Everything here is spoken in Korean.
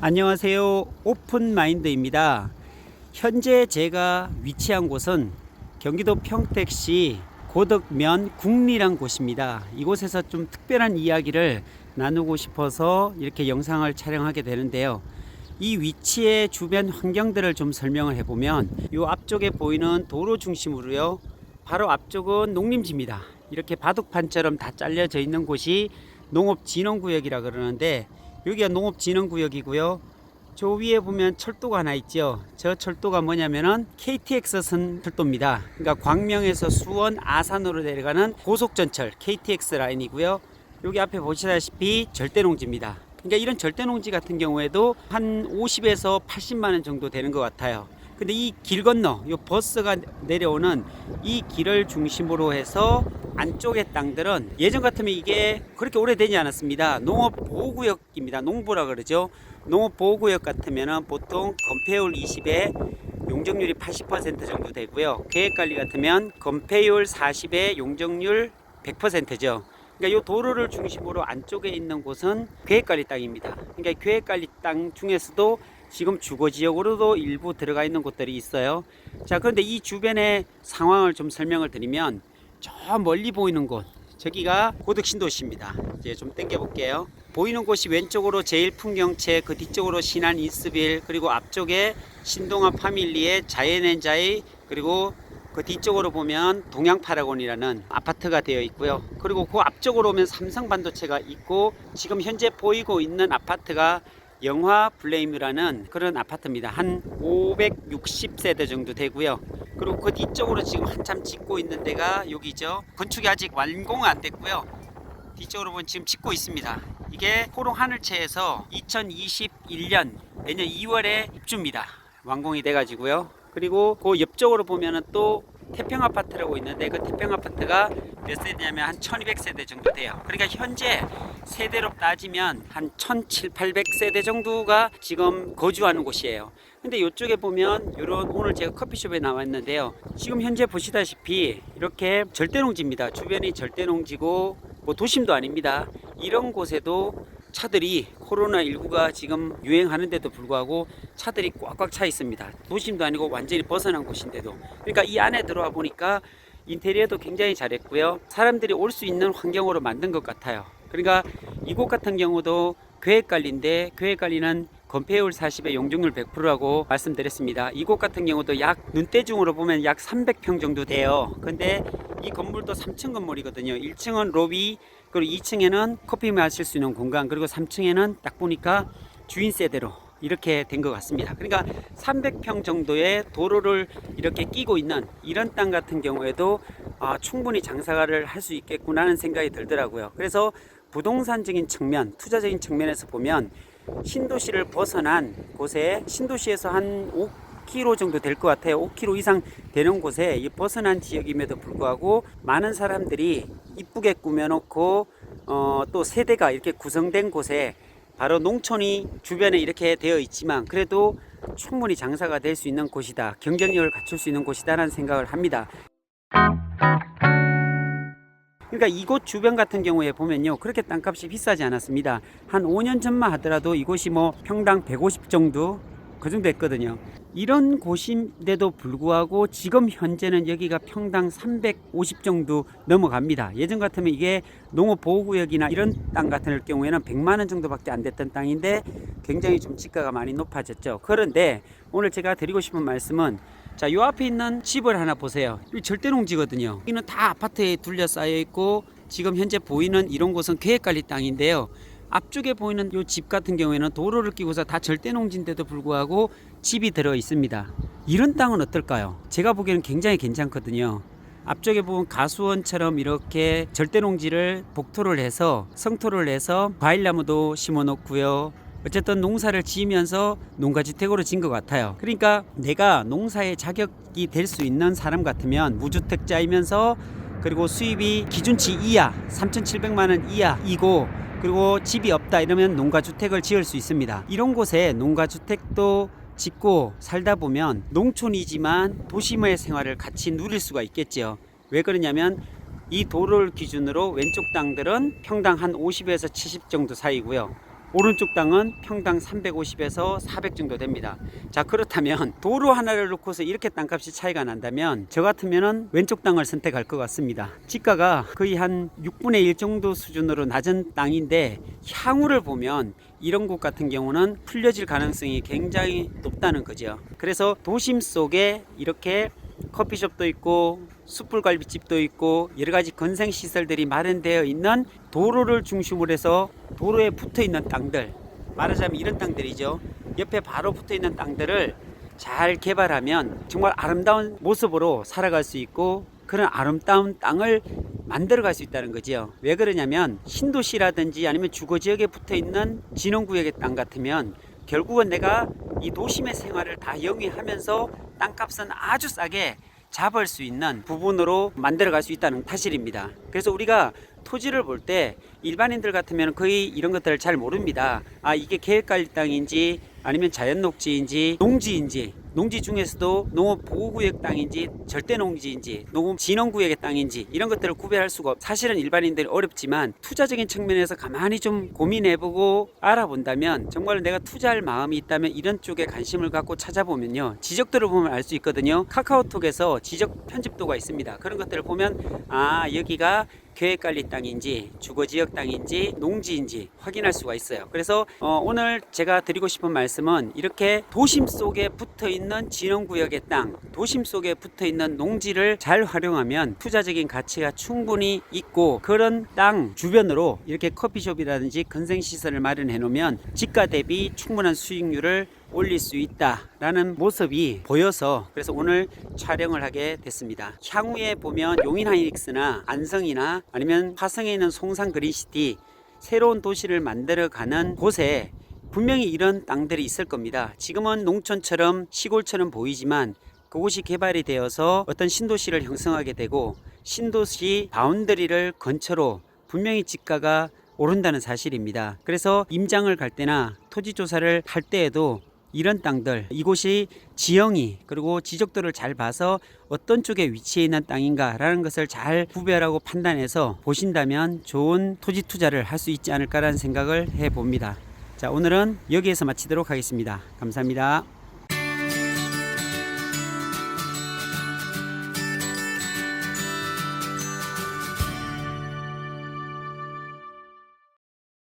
안녕하세요. 오픈마인드입니다. 현재 제가 위치한 곳은 경기도 평택시 고덕면 국리란 곳입니다. 이곳에서 좀 특별한 이야기를 나누고 싶어서 이렇게 영상을 촬영하게 되는데요. 이 위치의 주변 환경들을 좀 설명을 해보면, 이 앞쪽에 보이는 도로 중심으로요, 바로 앞쪽은 농림지입니다. 이렇게 바둑판처럼 다 잘려져 있는 곳이 농업진흥구역이라 그러는데, 여기가 농업진흥구역이고요. 저 위에 보면 철도가 하나 있죠. 저 철도가 뭐냐면은 KTX선 철도입니다. 그러니까 광명에서 수원, 아산으로 내려가는 고속전철 KTX 라인이고요. 여기 앞에 보시다시피 절대농지입니다. 그러니까 이런 절대농지 같은 경우에도 한 50에서 80만 원 정도 되는 것 같아요. 근데 이 길 건너, 이 버스가 내려오는 이 길을 중심으로 해서 안쪽의 땅들은 예전 같으면 이게 그렇게 오래되지 않았습니다. 농업보호구역입니다. 농보라 그러죠. 농업보호구역 같으면 보통 건폐율 20에 용적률이 80% 정도 되고요. 계획관리 같으면 건폐율 40에 용적률 100%죠. 그러니까 이 도로를 중심으로 안쪽에 있는 곳은 계획관리 땅입니다. 그러니까 계획관리 땅 중에서도 지금 주거지역으로도 일부 들어가 있는 곳들이 있어요. 자, 그런데 이 주변의 상황을 좀 설명을 드리면, 저 멀리 보이는 곳, 저기가 고덕신도시입니다. 이제 좀 당겨 볼게요. 보이는 곳이 왼쪽으로 제일풍경채, 그 뒤쪽으로 신안 이스빌, 그리고 앞쪽에 신동아 파밀리의 자연엔자이, 그리고 그 뒤쪽으로 보면 동양파라곤이라는 아파트가 되어 있고요. 그리고 그 앞쪽으로 오면 삼성반도체가 있고, 지금 현재 보이고 있는 아파트가 영화 블레임이라는 그런 아파트입니다. 한 560세대 정도 되고요. 그리고 그 뒤쪽으로 지금 한참 짓고 있는 데가 여기죠. 건축이 아직 완공은 안 됐고요. 뒤쪽으로 보면 지금 짓고 있습니다. 이게 포롱하늘채에서 2021년 내년 2월에 입주입니다. 완공이 돼 가지고요. 그리고 그 옆쪽으로 보면은 또 태평아파트라고 있는데, 그 태평아파트가 몇 세대냐면 한 1200세대 정도 돼요. 그러니까 현재 세대로 따지면 한 1700~800세대 정도가 지금 거주하는 곳이에요. 근데 이쪽에 보면 이런, 오늘 제가 커피숍에 나와 있는데요, 지금 현재 보시다시피 이렇게 절대농지입니다. 주변이 절대농지고 뭐 도심도 아닙니다. 이런 곳에도 차들이, 코로나19가 지금 유행하는데도 불구하고 차들이 꽉꽉 차 있습니다. 도심도 아니고 완전히 벗어난 곳인데도. 그러니까 이 안에 들어와 보니까 인테리어도 굉장히 잘했고요. 사람들이 올 수 있는 환경으로 만든 것 같아요. 그러니까 이곳 같은 경우도 계획관리인데, 계획관리는 건폐율 40에 용적률 100%라고 말씀드렸습니다. 이곳 같은 경우도 약 눈대중으로 보면 약 300평 정도 돼요. 근데 이 건물도 3층 건물이거든요. 1층은 로비, 그리고 2층에는 커피 마실 수 있는 공간, 그리고 3층에는 딱 보니까 주인 세대로 이렇게 된 것 같습니다. 그러니까 300평 정도의 도로를 이렇게 끼고 있는 이런 땅 같은 경우에도 충분히 장사를 할 수 있겠구나 하는 생각이 들더라고요. 그래서 부동산적인 측면, 투자적인 측면에서 보면 신도시를 벗어난 곳에, 신도시에서 한 5km 정도 될 것 같아요. 5km 이상 되는 곳에 이 벗어난 지역임에도 불구하고 많은 사람들이 이쁘게 꾸며놓고 또 세대가 이렇게 구성된 곳에, 바로 농촌이 주변에 이렇게 되어 있지만 그래도 충분히 장사가 될 수 있는 곳이다, 경쟁력을 갖출 수 있는 곳이다라는 생각을 합니다. 그러니까 이곳 주변 같은 경우에 보면요, 그렇게 땅값이 비싸지 않았습니다. 한 5년 전만 하더라도 이곳이 뭐 평당 150 정도, 그 정도 했거든요. 이런 곳인데도 불구하고 지금 현재는 여기가 평당 350 정도 넘어갑니다. 예전 같으면 이게 농업보호구역이나 이런 땅 같은 경우에는 100만 원 정도밖에 안 됐던 땅인데 굉장히 좀 지가가 많이 높아졌죠. 그런데 오늘 제가 드리고 싶은 말씀은, 자, 요 앞에 있는 집을 하나 보세요. 이 절대농지거든요. 여기는 다 아파트에 둘러싸여 있고, 지금 현재 보이는 이런 곳은 계획관리 땅인데요, 앞쪽에 보이는 이 집 같은 경우에는 도로를 끼고서 다 절대농지인데도 불구하고 집이 들어 있습니다. 이런 땅은 어떨까요? 제가 보기에는 굉장히 괜찮거든요. 앞쪽에 보면 가수원처럼 이렇게 절대농지를 복토를 해서, 성토를 해서 과일나무도 심어 놓고요, 어쨌든 농사를 지으면서 농가주택으로 진 것 같아요. 그러니까 내가 농사에 자격이 될 수 있는 사람 같으면, 무주택자이면서 그리고 수입이 기준치 이하 3,700만 원 이하이고, 그리고 집이 없다 이러면 농가주택을 지을 수 있습니다. 이런 곳에 농가주택도 짓고 살다 보면 농촌이지만 도심의 생활을 같이 누릴 수가 있겠죠. 왜 그러냐면 이 도로를 기준으로 왼쪽 땅들은 평당 한 50에서 70 정도 사이고요, 오른쪽 땅은 평당 350에서 400 정도 됩니다. 자, 그렇다면 도로 하나를 놓고서 이렇게 땅값이 차이가 난다면 저 같으면은 왼쪽 땅을 선택할 것 같습니다. 지가가 거의 한 6분의 1 정도 수준으로 낮은 땅인데 향후를 보면 이런 곳 같은 경우는 풀려질 가능성이 굉장히 높다는 거죠. 그래서 도심 속에 이렇게 커피숍도 있고 숯불갈비집도 있고 여러가지 건생시설들이 마련되어 있는 도로를 중심으로 해서 도로에 붙어있는 땅들, 말하자면 이런 땅들이죠. 옆에 바로 붙어있는 땅들을 잘 개발하면 정말 아름다운 모습으로 살아갈 수 있고 그런 아름다운 땅을 만들어갈 수 있다는 거죠. 왜 그러냐면 신도시라든지 아니면 주거지역에 붙어있는 진흥구역의 땅 같으면 결국은 내가 이 도심의 생활을 다 영위하면서 땅값은 아주 싸게 잡을 수 있는 부분으로 만들어 갈 수 있다는 사실입니다. 그래서 우리가 토지를 볼 때 일반인들 같으면 거의 이런 것들을 잘 모릅니다. 아, 이게 계획관리 땅인지 아니면 자연녹지인지 농지인지, 농지 중에서도 농업보호구역 땅인지 절대농지인지 농업진흥구역의 땅인지 이런 것들을 구별할 수가 없. 사실은 일반인들이 어렵지만 투자적인 측면에서 가만히 좀 고민해보고 알아본다면 정말 내가 투자할 마음이 있다면 이런 쪽에 관심을 갖고 찾아보면요, 지적들을 보면 알 수 있거든요. 카카오톡에서 지적 편집도가 있습니다. 그런 것들을 보면 아, 여기가 계획관리 땅인지 주거지역 땅인지 농지인지 확인할 수가 있어요. 그래서 오늘 제가 드리고 싶은 말씀은 이렇게 도심 속에 붙어있는 진흥구역의 땅, 도심 속에 붙어있는 농지를 잘 활용하면 투자적인 가치가 충분히 있고 그런 땅 주변으로 이렇게 커피숍이라든지 건생시설을 마련해 놓으면 지가 대비 충분한 수익률을 올릴 수 있다라는 모습이 보여서 그래서 오늘 촬영을 하게 됐습니다. 향후에 보면 용인하이닉스나 안성이나 아니면 화성에 있는 송산 그린시티 새로운 도시를 만들어가는 곳에 분명히 이런 땅들이 있을 겁니다. 지금은 농촌처럼 시골처럼 보이지만 그곳이 개발이 되어서 어떤 신도시를 형성하게 되고 신도시 바운더리를 근처로 분명히 지가가 오른다는 사실입니다. 그래서 임장을 갈 때나 토지 조사를 할 때에도 이런 땅들, 이곳이 지형이 그리고 지적도를 잘 봐서 어떤 쪽에 위치해 있는 땅인가 라는 것을 잘 구별하고 판단해서 보신다면 좋은 토지 투자를 할 수 있지 않을까라는 생각을 해봅니다. 자, 오늘은 여기에서 마치도록 하겠습니다. 감사합니다.